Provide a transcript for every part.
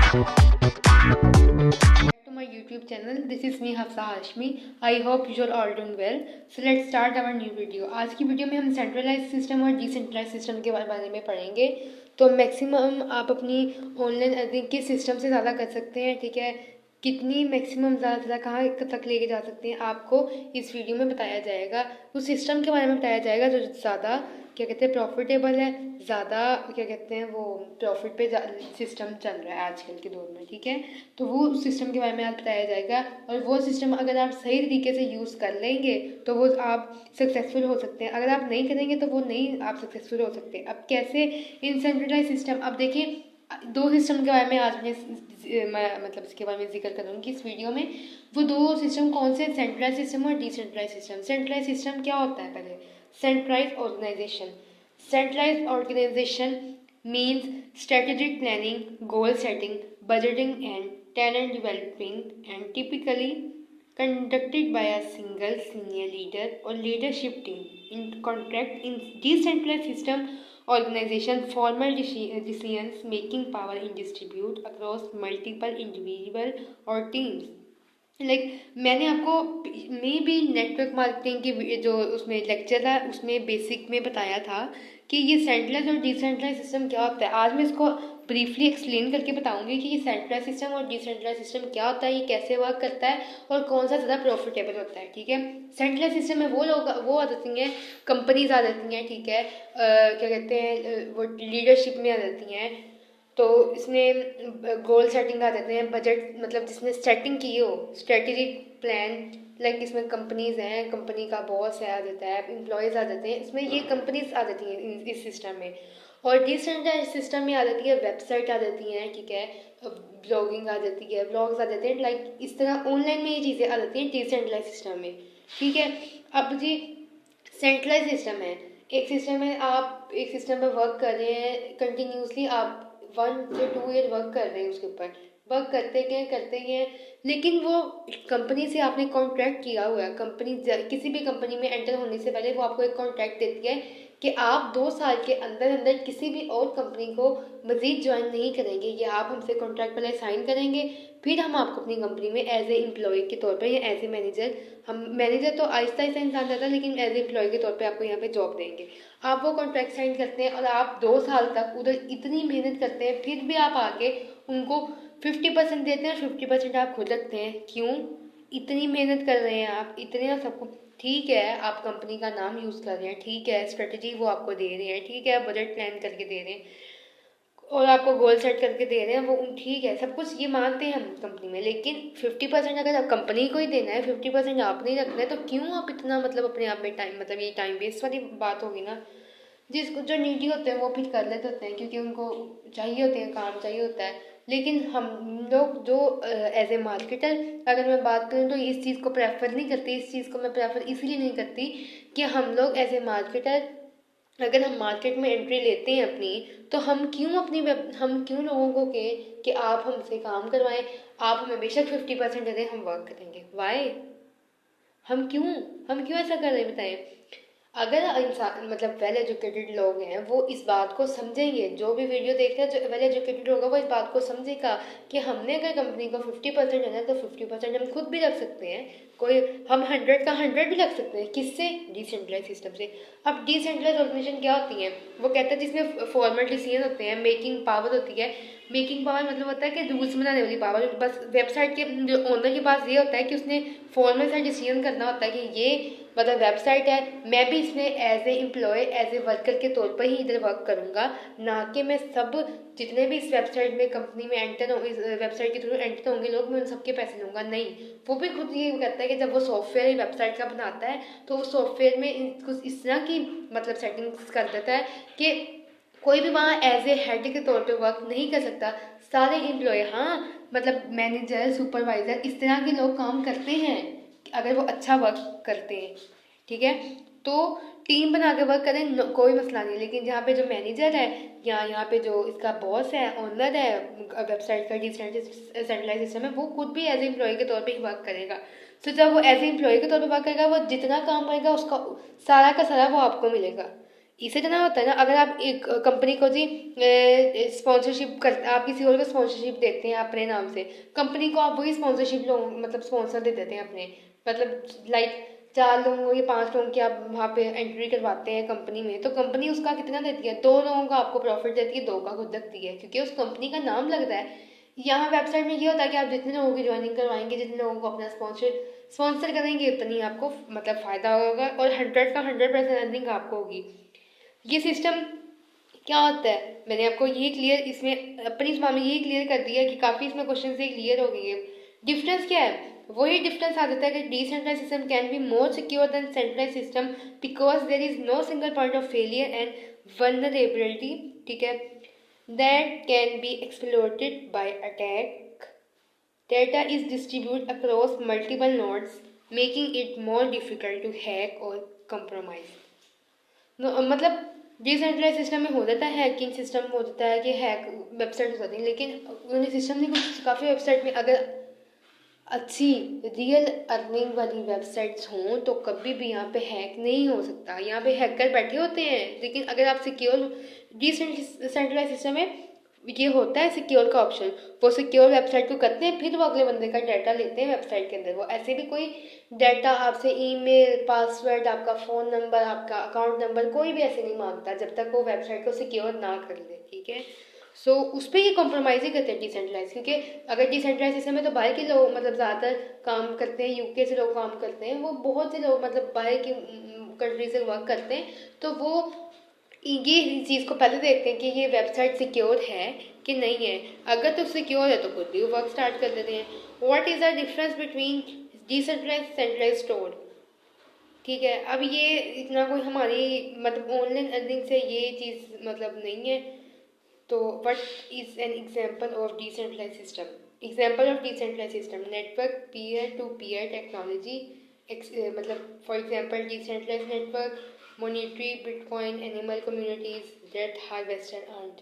To my YouTube channel. This is me Hafsa Hashmi. I hope you are all doing well. So let's start our new video. आज की video में हम centralise system और decentralise system के बारे में पढ़ेंगे। तो मैक्सिमम आप अपनी ऑनलाइन अर्निंग किस सिस्टम से ज़्यादा कर सकते हैं, ठीक है, कितनी मैक्सिमम ज़्यादा से ज़्यादा कहाँ तक लेके जा सकते हैं, आपको इस वीडियो में बताया जाएगा। उस सिस्टम के बारे में बताया जाएगा जो ज़्यादा क्या कहते हैं प्रॉफिटेबल है, ज़्यादा क्या कहते हैं वो प्रॉफिट पे सिस्टम चल रहा है आजकल के दौर में, ठीक है। तो वो सिस्टम के बारे में आज बताया जाएगा और वो सिस्टम अगर आप सही तरीके से यूज़ कर लेंगे तो वो आप सक्सेसफुल हो सकते हैं। अगर आप नहीं करेंगे तो वो नहीं आप सक्सेसफुल हो सकते। अब कैसे इन सेंट्रलाइज सिस्टम, अब देखिए दो सिस्टम के बारे में आज मैं मतलब इसके बारे में जिक्र करूँगी इस वीडियो में। वो दो सिस्टम कौन से, सेंट्रलाइज सिस्टम और डिसेंट्रलाइज सिस्टम। सेंट्रलाइज सिस्टम क्या होता है, पहले centralise organisation. Centralise organisation means strategic planning, goal setting, budgeting and talent developing, and typically conducted by a single senior leader or leadership team. In contract, in decentralized system, organization formal decisions making power is distributed across multiple individual or teams. मैंने आपको मे भी network marketing की जो उसमें lecture था उसमें basic में बताया था कि ये सेंट्रलाइज और डिसेंट्रलाइज सिस्टम क्या होता है। आज मैं इसको ब्रीफली एक्सप्लेन करके बताऊंगी कि ये सेंट्रलाइज सिस्टम और डिसेंट्रलाइज सिस्टम क्या होता है, ये कैसे वर्क करता है और कौन सा ज़्यादा प्रॉफिटेबल होता है, ठीक है। सेंट्रलाइज सिस्टम में वो आ जाती हैं, कंपनीज आ जाती हैं, ठीक है, क्या कहते हैं वो लीडरशिप में आ जाती हैं। तो इसमें गोल सेटिंग आ जाते हैं, बजट मतलब जिसने सेटिंग की हो, स्ट्रेटेजिक प्लान, इसमें कंपनीज हैं, कंपनी का बॉस है आ जाता है, एम्प्लॉयज़ आ जाते हैं, इसमें ये कंपनीज आ जाती हैं इस सिस्टम में। और डिसेंट्रलाइज सिस्टम में आ जाती है वेबसाइट आ जाती हैं, ठीक है, ब्लॉगिंग आ जाती है, ब्लॉग्स आ जाते हैं, इस तरह ऑनलाइन में ये चीज़ें आ जाती हैं डिसेंट्रलाइज सिस्टम में, ठीक है। अब जी सेंट्रलाइज सिस्टम है, एक सिस्टम है, आप एक सिस्टम पर वर्क कर रहे हैं कंटिन्यूसली, आप 1 से 2 ईयर वर्क कर रहे हैं उसके ऊपर, वर्क करते गए, लेकिन वो कंपनी से आपने कॉन्ट्रैक्ट किया हुआ है। कंपनी किसी भी कंपनी में एंटर होने से पहले वो आपको एक कॉन्ट्रैक्ट देती है कि आप 2 साल के अंदर अंदर किसी भी और कंपनी को मज़ीद ज्वाइन नहीं करेंगे, ये आप हमसे कॉन्ट्रैक्ट पहले साइन करेंगे, फिर हम आपको अपनी कंपनी में एज ए एम्प्लॉय के तौर पर या एज ए मैनेजर, हम मैनेजर तो आहिस्ता आहिस्ता इंसान रहता है, लेकिन एज ए एम्प्लॉय के तौर पे आपको यहाँ पे जॉब देंगे। आप वो कॉन्ट्रैक्ट साइन करते हैं और आप 2 साल तक उधर इतनी मेहनत करते हैं, फिर भी आप आके उनको 50% देते हैं और 50% आप खुद रखते हैं। क्यों? इतनी मेहनत कर रहे हैं आप, इतने सब कुछ, ठीक है, आप कंपनी का नाम यूज़ कर रहे हैं, ठीक है, स्ट्रेटजी वो आपको दे रहे हैं, ठीक है, बजट प्लान करके दे रहे हैं और आपको गोल सेट करके दे रहे हैं, वो ठीक है, सब कुछ ये मानते हैं हम कंपनी में, लेकिन 50% अगर आप कंपनी को ही देना है, 50% आप नहीं रखना है, तो क्यों आप इतना मतलब अपने आप में टाइम, मतलब ये टाइम वेस्ट वाली बात होगी ना। जिसको जो नीडी होते हैं वो फिर कर लेते होते हैं क्योंकि उनको चाहिए होते हैं, काम चाहिए होता है, लेकिन हम लोग जो एज ए मार्केटर अगर मैं बात करूँ तो इस चीज़ को प्रेफर नहीं करती। इस चीज़ को मैं प्रेफर इसलिए नहीं करती कि हम लोग एज ए मार्केटर, अगर हम मार्केट में एंट्री लेते हैं अपनी, तो हम क्यों लोगों को कहें कि आप हमसे काम करवाएं, आप हमें बेशक 50% दे दें, हम वर्क करेंगे। वाई? हम क्यों ऐसा कर रहे हैं, बताएं। अगर इंसान मतलब वेल एजुकेटेड लोग हैं वो इस बात को समझेंगे, जो भी वीडियो देख रहे हैं जो वेल एजुकेटेड होगा वो इस बात को समझेगा कि हमने अगर कंपनी को 50% देना है तो 50% हम खुद भी रख सकते हैं, कोई हम 100 का 100 भी रख सकते हैं। किससे? डिसेंट्रलाइज सिस्टम से। अब डिसेंट्रलाइज ऑर्गेनाइजेशन क्या होती है? वो कहते हैं जिसमें फॉर्मल डिसीजन होते हैं, मेकिंग पावर होती है। मेकिंग पावर मतलब होता है कि रूल्स बनाने वाली पावर, बस वेबसाइट के जो ओनर के पास ये होता है कि उसने फॉर्मल सा डिसीजन करना होता है कि ये मतलब वेबसाइट है, मैं भी इसमें as a employee, as a worker के तौर पर ही इधर वर्क करूँगा, ना कि मैं सब जितने भी इस वेबसाइट में कंपनी में एंटर हो, इस वेबसाइट के थ्रू एंटर होंगे लोग, मैं उन सबके पैसे लूँगा। नहीं, वो भी खुद ये कहता है कि जब वो सॉफ्टवेयर वेबसाइट का बनाता है तो वो सॉफ्टवेयर में कुछ इस तरह की मतलब सेटिंग्स कर देता है कि कोई भी वहाँ एज ए हेड के तौर पे वर्क नहीं कर सकता। सारे एम्प्लॉय, हाँ मतलब मैनेजर, सुपरवाइज़र, इस तरह के लोग काम करते हैं अगर वो अच्छा वर्क करते हैं, ठीक है। तो टीम बना के वर्क करें, कोई मसला नहीं, लेकिन जहाँ पे जो मैनेजर है या यहाँ पे जो इसका बॉस है, ओनर है वेबसाइट का, डिसेंट्रलाइज सिस्टम है, वो खुद भी एज ए एम्प्लॉय के तौर पे ही वर्क करेगा। तो जब वो एज ए एम्प्लॉय के तौर पे वर्क करेगा, वो जितना काम करेगा उसका सारा का सारा वो आपको मिलेगा। इससे क्या होता है ना, अगर आप एक कंपनी को जी स्पॉन्सरशिप कर, आप किसी और को स्पॉन्सरशिप देते हैं अपने नाम से, कंपनी को आप वही स्पॉन्सरशिप लोग मतलब स्पॉन्सर दे देते हैं अपने, मतलब लाइक 4 लोगों या 5 लोगों की आप वहाँ पे एंट्री करवाते हैं कंपनी में, तो कंपनी उसका कितना देती है, 2 लोगों का आपको प्रॉफिट देती है, 2 का खुद रखती है, क्योंकि उस कंपनी का नाम लग रहा है। यहाँ वेबसाइट में ये होता है कि आप जितने लोगों की ज्वाइनिंग करवाएंगे, जितने लोगों को अपना स्पॉन्सर करेंगे, उतनी आपको मतलब फ़ायदा होगा और 100 का 100% अर्निंग आपको होगी। ये सिस्टम क्या होता है, मैंने आपको ये क्लियर इसमें अपनी इस मामले ये क्लियर कर दिया कि काफ़ी इसमें क्वेश्चन से क्लियर हो गई है। डिफरेंस क्या है, वही डिफरेंस आ जाता है कि decentralise system can be more secure than centralise system because there is no single point of failure and vulnerability, ठीक है, that can be exploited by attack. Data is distribute across multiple nodes making it more difficult to hack और compromise. मतलब decentralise system में हो जाता है, hacking system में हो जाता है कि हैक वेबसाइट हो जाती है, लेकिन उन्हें सिस्टम में कुछ काफ़ी वेबसाइट में अगर अच्छी रियल अर्निंग वाली वेबसाइट्स हों तो कभी भी यहाँ पे हैक नहीं हो सकता। यहाँ पे हैकर बैठे होते हैं, लेकिन अगर आप सिक्योर डिसेंट्रलाइज सिस्टम में ये होता है सिक्योर का ऑप्शन, वो सिक्योर वेबसाइट को करते हैं, फिर वो अगले बंदे का डाटा लेते हैं वेबसाइट के अंदर। वो ऐसे भी कोई डाटा आपसे ईमेल, पासवर्ड, आपका फ़ोन नंबर, आपका अकाउंट नंबर कोई भी ऐसे नहीं मांगता जब तक वो वेबसाइट को सिक्योर ना कर ले, ठीक है। सो उस पर ये कॉम्प्रोमाइज़ ही करते हैं डिसेंट्रलाइज, क्योंकि अगर डिसेंट्रलाइज सिस्टम में तो बाहर के लोग मतलब ज़्यादातर काम करते हैं, यूके से लोग काम करते हैं, वो बहुत से लोग मतलब बाहर की कंट्री से वर्क करते हैं, तो वो ये चीज़ को पहले देखते हैं कि ये वेबसाइट सिक्योर है कि नहीं है। अगर तो सिक्योर है तो खुद भी वर्क स्टार्ट कर देते हैं। What is the difference between decentralise centralise store, ठीक है। अब ये इतना कोई हमारी मतलब ऑनलाइन अर्निंग से ये चीज़ मतलब नहीं है। तो what is an example of decentralize system, example of decentralize system, network peer to peer technology, मतलब for example decentralize network, monetary, bitcoin, animal communities, date harvester earned.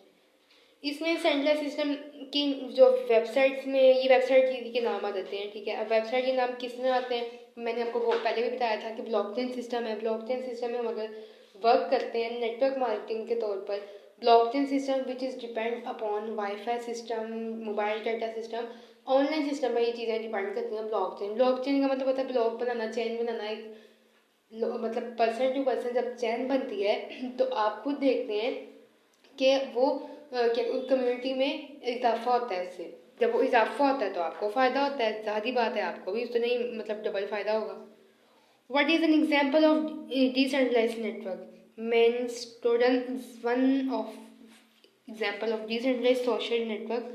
इसमें सेंट्रलाइज सिस्टम की जो वेबसाइट्स में ये वेबसाइट के नाम आ जाते हैं, ठीक है। अब वेबसाइट के नाम किस में आते हैं, मैंने आपको बहुत पहले भी बताया था कि ब्लॉकचेन सिस्टम है। ब्लॉकचेन सिस्टम में हम अगर वर्क करते हैं नेटवर्क मार्केटिंग के तौर पर, blockchain system which is depend upon wifi system, mobile data system, online system पर ये चीज़ें डिपेंड करती हैं। ब्लॉकचेन, ब्लॉकचेन का मतलब होता है ब्लॉक बनाना, चेन बनाना, एक मतलब पर्सन टू पर्सन जब चेन बनती है तो आप खुद देखते हैं कि वो क्या कम्युनिटी में इजाफा होता है इससे। जब वो इजाफा होता है तो आपको फ़ायदा होता है, ज़ाहिर बात है आपको भी उससे नहीं मतलब डबल फ़ायदा होगा। What is an example of decentralized network, Mastodon is one of example of decentralized social network.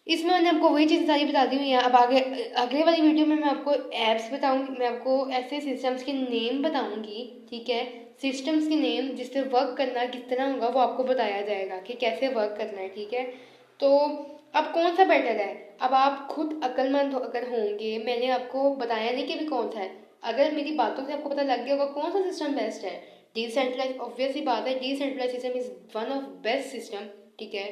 इसमें मैंने आपको वही चीज़ सारी बता दी हुई है। अब आगे अगले वाली वीडियो में मैं आपको ऐप्स बताऊंगी, मैं आपको ऐसे सिस्टम्स के नेम बताऊंगी, ठीक है। सिस्टम्स के नेम जिससे वर्क करना किस तरह होगा वो आपको बताया जाएगा कि कैसे वर्क करना है, ठीक है। तो अब कौन सा बेटर है, अब आप खुद अक्लमंद अगर होंगे, मैंने आपको बताया नहीं कि भी कौन सा है, अगर मेरी बातों से आपको पता लग गया होगा कौन सा सिस्टम बेस्ट है। डिसेंट्रलाइज ऑब्वियस ही बात है, decentralise system is one of best system, ठीक है।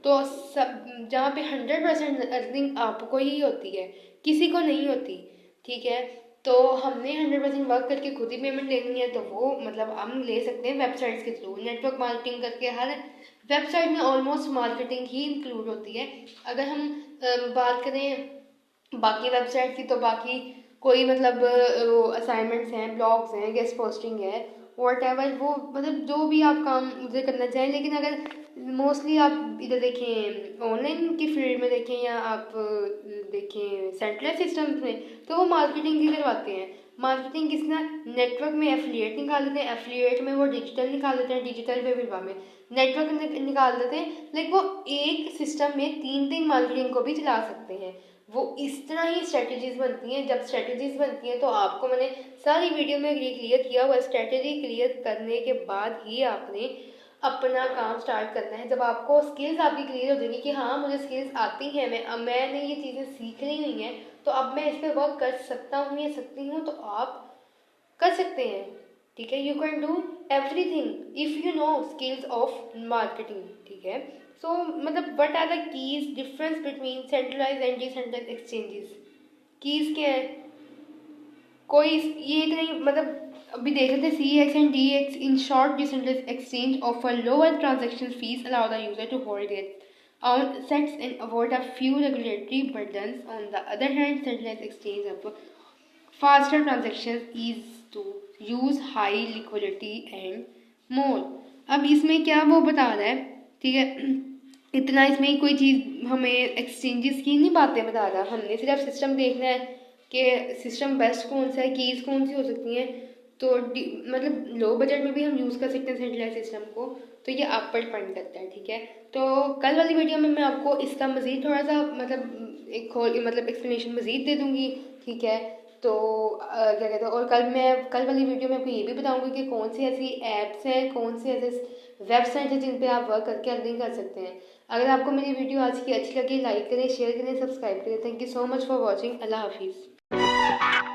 तो सब जहाँ पे 100% अर्निंग आपको ही होती है, किसी को नहीं होती, ठीक है। तो हमने 100% वर्क करके खुद ही पेमेंट लेनी है, तो वो मतलब हम ले सकते हैं वेबसाइट्स के थ्रू, नेटवर्क मार्केटिंग करके। हर वेबसाइट में ऑलमोस्ट मार्केटिंग ही इंक्लूड होती है। अगर हम बात करें बाकी वेबसाइट की, तो बाकी कोई मतलब असाइनमेंट्स हैं, ब्लॉग्स हैं, गेस्ट पोस्टिंग है, वॉट एवर, वो मतलब जो भी आप काम उधर करना चाहें। लेकिन अगर मोस्टली आप इधर देखें ऑनलाइन की फील्ड में देखें या आप देखें सेंट्रलाइज सिस्टम्स में, तो वो मार्केटिंग ही करवाते हैं। मार्केटिंग किसना, नेटवर्क में एफिलिएट निकाल देते हैं, एफिलिएट में वो डिजिटल निकाल देते हैं, डिजिटल पे विवा में नेटवर्क निकाल देते हैं। लेकिन वो एक सिस्टम में 3 मार्केटिंग को भी चला सकते हैं। वो इस तरह ही स्ट्रेटजीज बनती हैं। जब स्ट्रेटजीज बनती हैं तो आपको मैंने सारी वीडियो में क्लियर किया हुआ, स्ट्रेटजी क्लियर करने के बाद ही आपने अपना काम स्टार्ट करना है। जब आपको स्किल्स आपकी क्लियर हो जाएगी कि हाँ मुझे स्किल्स आती हैं, मैंने ये चीज़ें सीख ली हुई हैं, तो अब मैं इस पर वर्क कर सकता हूँ या सकती हूँ, तो आप कर सकते हैं, ठीक है। You can do everything if you know skills of marketing, ठीक है। सो मतलब what are the keys difference between centralise and decentralise exchanges. Keys क्या है, कोई ये नहीं मतलब अभी देख रहे थे CEX and DEX in short decentralized exchange offer lower transaction fees, allow the user to hold their own assets and avoid a few regulatory burdens. On the other hand, centralized exchange offer faster transactions, ease to use, high liquidity and more. अब इसमें क्या वो बता रहा है, ठीक है, इतना इसमें कोई चीज़ हमें एक्सचेंजेस की नहीं बातें बता रहा, हमने सिर्फ सिस्टम देखना है कि सिस्टम बेस्ट कौन सा है, कीज़ कौन सी हो सकती हैं। तो मतलब लो बजट में भी हम यूज़ कर सकते हैं सेंट्रलाइज सिस्टम को, तो ये आप पर डिपेंड करता है, ठीक है। तो कल वाली वीडियो में मैं आपको इसका मज़ीद थोड़ा सा मतलब एक मतलब एक्सप्लेनेशन मज़ीद दे दूँगी, ठीक है। तो क्या कहते हैं, और कल वाली वीडियो में आपको ये भी बताऊँगी कि कौन सी ऐसी ऐप्स हैं, कौन से ऐसे वेबसाइट है जिन पे आप वर्क करके अर्निंग कर सकते हैं। अगर आपको मेरी वीडियो आज की अच्छी लगी, लाइक करें, शेयर करें, सब्सक्राइब करें। Thank you so much for watching. अल्लाह हाफिज़।